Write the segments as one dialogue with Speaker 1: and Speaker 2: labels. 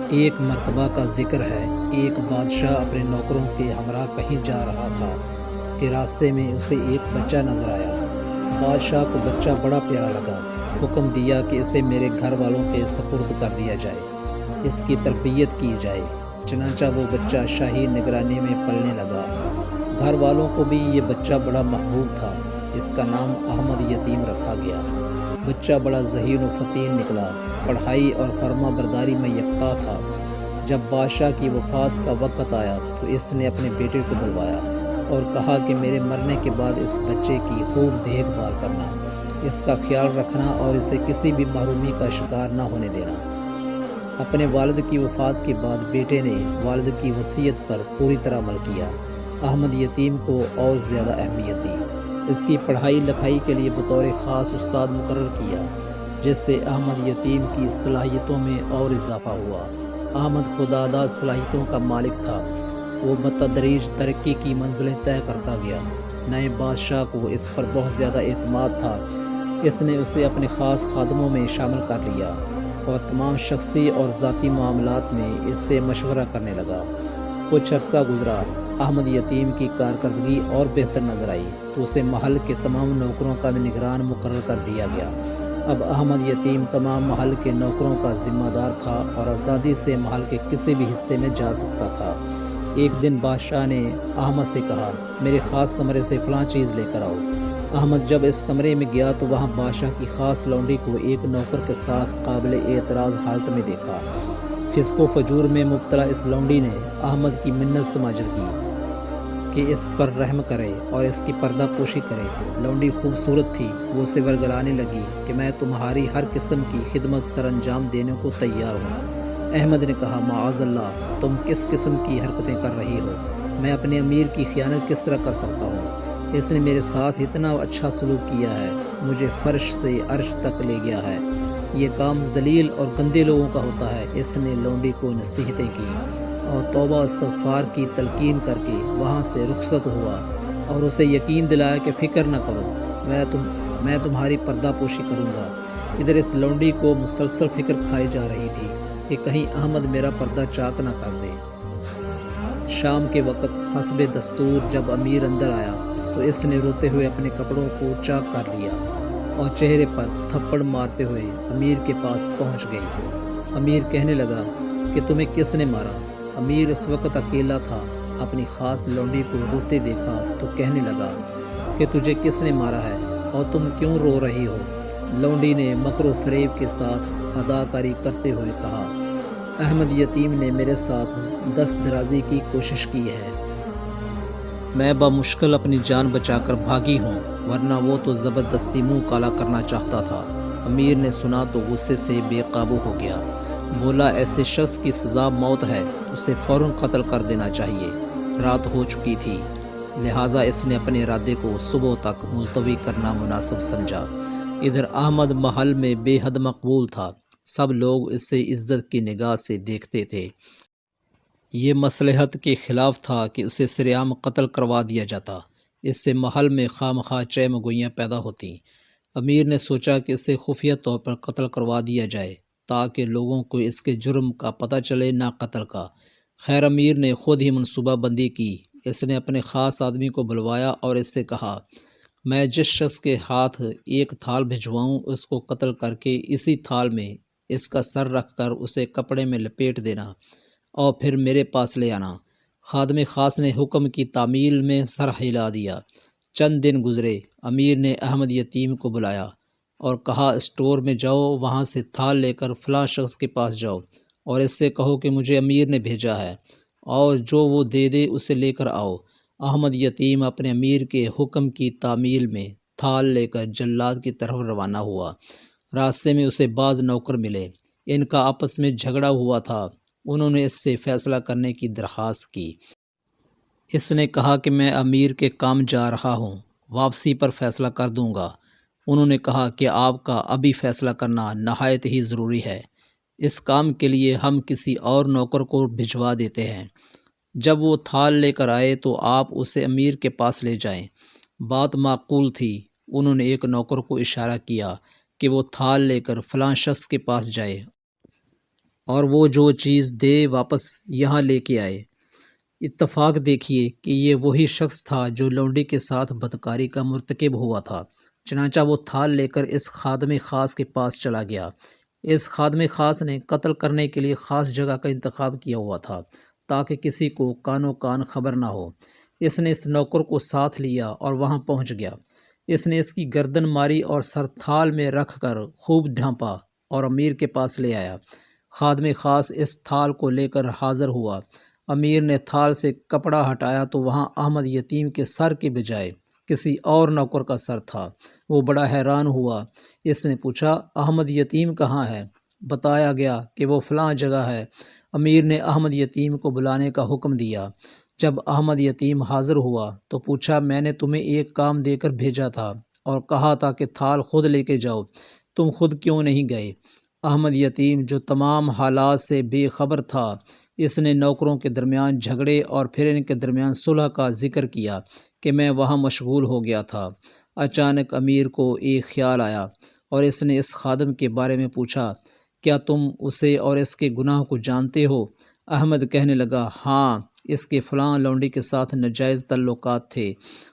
Speaker 1: ایک مرتبہ کا ذکر ہے، ایک بادشاہ اپنے نوکروں کے ہمراہ کہیں جا رہا تھا کہ راستے میں اسے ایک بچہ نظر آیا۔ بادشاہ کو بچہ بڑا پیارا لگا، حکم دیا کہ اسے میرے گھر والوں کے سپرد کر دیا جائے، اس کی تربیت کی جائے۔ چنانچہ وہ بچہ شاہی نگرانی میں پلنے لگا۔ گھر والوں کو بھی یہ بچہ بڑا محبوب تھا، اس کا نام احمد یتیم رکھا گیا۔ بچہ بڑا ذہین و فطین نکلا، پڑھائی اور فرما برداری میں یکتا تھا۔ جب بادشاہ کی وفات کا وقت آیا تو اس نے اپنے بیٹے کو بلوایا اور کہا کہ میرے مرنے کے بعد اس بچے کی خوب دیکھ بھال کرنا، اس کا خیال رکھنا اور اسے کسی بھی محرومی کا شکار نہ ہونے دینا۔ اپنے والد کی وفات کے بعد بیٹے نے والد کی وصیت پر پوری طرح عمل کیا۔ احمد یتیم کو اور زیادہ اہمیت دی، اس کی پڑھائی لکھائی کے لیے بطور خاص استاد مقرر کیا، جس سے احمد یتیم کی صلاحیتوں میں اور اضافہ ہوا۔ احمد خودآداد صلاحیتوں کا مالک تھا، وہ بتدریج ترقی کی منزلیں طے کرتا گیا۔ نئے بادشاہ کو اس پر بہت زیادہ اعتماد تھا، اس نے اسے اپنے خاص خادموں میں شامل کر لیا اور تمام شخصی اور ذاتی معاملات میں اس سے مشورہ کرنے لگا۔ کچھ عرصہ گزرا، احمد یتیم کی کارکردگی اور بہتر نظر آئی تو اسے محل کے تمام نوکروں کا نگران مقرر کر دیا گیا۔ اب احمد یتیم تمام محل کے نوکروں کا ذمہ دار تھا اور آزادی سے محل کے کسی بھی حصے میں جا سکتا تھا۔ ایک دن بادشاہ نے احمد سے کہا، میرے خاص کمرے سے فلاں چیز لے کر آؤ۔ احمد جب اس کمرے میں گیا تو وہاں بادشاہ کی خاص لونڈی کو ایک نوکر کے ساتھ قابل اعتراض حالت میں دیکھا۔ فسق و فجور میں مبتلا اس لونڈی نے احمد کی منت سماجت کی کہ اس پر رحم کرے اور اس کی پردہ پوشی کرے۔ لونڈی خوبصورت تھی، وہ اسے ورگلانے لگی کہ میں تمہاری ہر قسم کی خدمت سر انجام دینے کو تیار ہوں۔ احمد نے کہا، معاذ اللہ، تم کس قسم کی حرکتیں کر رہی ہو؟ میں اپنے امیر کی خیانت کس طرح کر سکتا ہوں؟ اس نے میرے ساتھ اتنا اچھا سلوک کیا ہے، مجھے فرش سے عرش تک لے گیا ہے، یہ کام ذلیل اور گندے لوگوں کا ہوتا ہے۔ اس نے لونڈی کو نصیحتیں کی اور توبہ استغفار کی تلقین کر کے وہاں سے رخصت ہوا اور اسے یقین دلایا کہ فکر نہ کرو، میں تمہاری پردہ پوشی کروں گا۔ ادھر اس لونڈی کو مسلسل فکر کھائی جا رہی تھی کہ کہیں احمد میرا پردہ چاک نہ کر دے۔ شام کے وقت حسب دستور جب امیر اندر آیا تو اس نے روتے ہوئے اپنے کپڑوں کو چاک کر لیا اور چہرے پر تھپڑ مارتے ہوئے امیر کے پاس پہنچ گئی۔ امیر کہنے لگا کہ تمہیں کس نے مارا؟ امیر اس وقت اکیلا تھا، اپنی خاص لونڈی کو روتے دیکھا تو کہنے لگا کہ تجھے کس نے مارا ہے اور تم کیوں رو رہی ہو؟ لونڈی نے مکر و فریب کے ساتھ اداکاری کرتے ہوئے کہا، احمد یتیم نے میرے ساتھ دست درازی کی کوشش کی ہے، میں بمشکل اپنی جان بچا کر بھاگی ہوں، ورنہ وہ تو زبردستی منہ کالا کرنا چاہتا تھا۔ امیر نے سنا تو غصے سے بے قابو ہو گیا، بولا، ایسے شخص کی سزا موت ہے، اسے فوراً قتل کر دینا چاہیے۔ رات ہو چکی تھی، لہٰذا اس نے اپنے ارادے کو صبح تک ملتوی کرنا مناسب سمجھا۔ ادھر احمد محل میں بے حد مقبول تھا، سب لوگ اسے عزت کی نگاہ سے دیکھتے تھے۔ یہ مصلحت کے خلاف تھا کہ اسے سرعام قتل کروا دیا جاتا، اس سے محل میں خواہ مخواہ چہمگوئیاں پیدا ہوتیں۔ امیر نے سوچا کہ اسے خفیہ طور پر قتل کروا دیا جائے تاکہ لوگوں کو اس کے جرم کا پتہ چلے، نہ قتل کا۔ خیر امیر نے خود ہی منصوبہ بندی کی، اس نے اپنے خاص آدمی کو بلوایا اور اس سے کہا، میں جس شخص کے ہاتھ ایک تھال بھجواؤں اس کو قتل کر کے اسی تھال میں اس کا سر رکھ کر اسے کپڑے میں لپیٹ دینا اور پھر میرے پاس لے آنا۔ خادم خاص نے حکم کی تعمیل میں سر ہلا دیا۔ چند دن گزرے، امیر نے احمد یتیم کو بلایا اور کہا، اسٹور میں جاؤ، وہاں سے تھال لے کر فلاں شخص کے پاس جاؤ اور اس سے کہو کہ مجھے امیر نے بھیجا ہے اور جو وہ دے دے اسے لے کر آؤ۔ احمد یتیم اپنے امیر کے حکم کی تعمیل میں تھال لے کر جلاد کی طرف روانہ ہوا۔ راستے میں اسے بعض نوکر ملے، ان کا آپس میں جھگڑا ہوا تھا، انہوں نے اس سے فیصلہ کرنے کی درخواست کی۔ اس نے کہا کہ میں امیر کے کام جا رہا ہوں، واپسی پر فیصلہ کر دوں گا۔ انہوں نے کہا کہ آپ کا ابھی فیصلہ کرنا نہایت ہی ضروری ہے، اس کام کے لیے ہم کسی اور نوکر کو بھجوا دیتے ہیں۔ جب وہ تھال لے کر آئے تو آپ اسے امیر کے پاس لے جائیں۔ بات معقول تھی، انہوں نے ایک نوکر کو اشارہ کیا کہ وہ تھال لے کر فلاں شخص کے پاس جائے اور وہ جو چیز دے واپس یہاں لے کے آئے۔ اتفاق دیکھیے کہ یہ وہی شخص تھا جو لونڈی کے ساتھ بدکاری کا مرتکب ہوا تھا۔ چنانچہ وہ تھال لے کر اس خادم خاص کے پاس چلا گیا۔ اس خادم خاص نے قتل کرنے کے لیے خاص جگہ کا انتخاب کیا ہوا تھا تاکہ کسی کو کانوں کان خبر نہ ہو۔ اس نے اس نوکر کو ساتھ لیا اور وہاں پہنچ گیا۔ اس نے اس کی گردن ماری اور سر تھال میں رکھ کر خوب ڈھانپا اور امیر کے پاس لے آیا۔ خادم خاص اس تھال کو لے کر حاضر ہوا۔ امیر نے تھال سے کپڑا ہٹایا تو وہاں احمد یتیم کے سر کے بجائے کسی اور نوکر کا سر تھا۔ وہ بڑا حیران ہوا۔ اس نے پوچھا، احمد یتیم کہاں ہے؟ بتایا گیا کہ وہ فلاں جگہ ہے۔ امیر نے احمد یتیم کو بلانے کا حکم دیا۔ جب احمد یتیم حاضر ہوا تو پوچھا، میں نے تمہیں ایک کام دے کر بھیجا تھا اور کہا تھا کہ تھال خود لے کے جاؤ، تم خود کیوں نہیں گئے؟ احمد یتیم جو تمام حالات سے بے خبر تھا، اس نے نوکروں کے درمیان جھگڑے اور پھر ان کے درمیان صلح کا ذکر کیا کہ میں وہاں مشغول ہو گیا تھا۔ اچانک امیر کو ایک خیال آیا اور اس نے اس خادم کے بارے میں پوچھا، کیا تم اسے اور اس کے گناہ کو جانتے ہو؟ احمد کہنے لگا، ہاں، اس کے فلاں لونڈی کے ساتھ ناجائز تعلقات تھے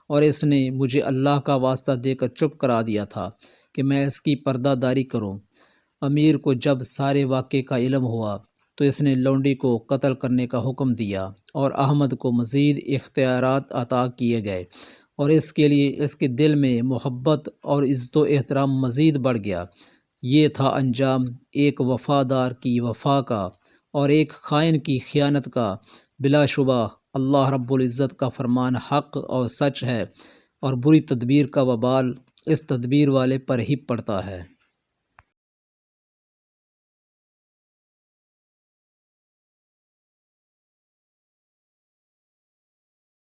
Speaker 1: اور اس نے مجھے اللہ کا واسطہ دے کر چپ کرا دیا تھا کہ میں اس کی پردہ داری کروں۔ امیر کو جب سارے واقعے کا علم ہوا تو اس نے لونڈی کو قتل کرنے کا حکم دیا اور احمد کو مزید اختیارات عطا کیے گئے، اور اس کے لیے اس کے دل میں محبت اور عزت و احترام مزید بڑھ گیا۔ یہ تھا انجام ایک وفادار کی وفا کا اور ایک خائن کی خیانت کا۔ بلا شبہ اللہ رب العزت کا فرمان حق اور سچ ہے، اور بری تدبیر کا وبال اس تدبیر والے پر ہی پڑتا ہے۔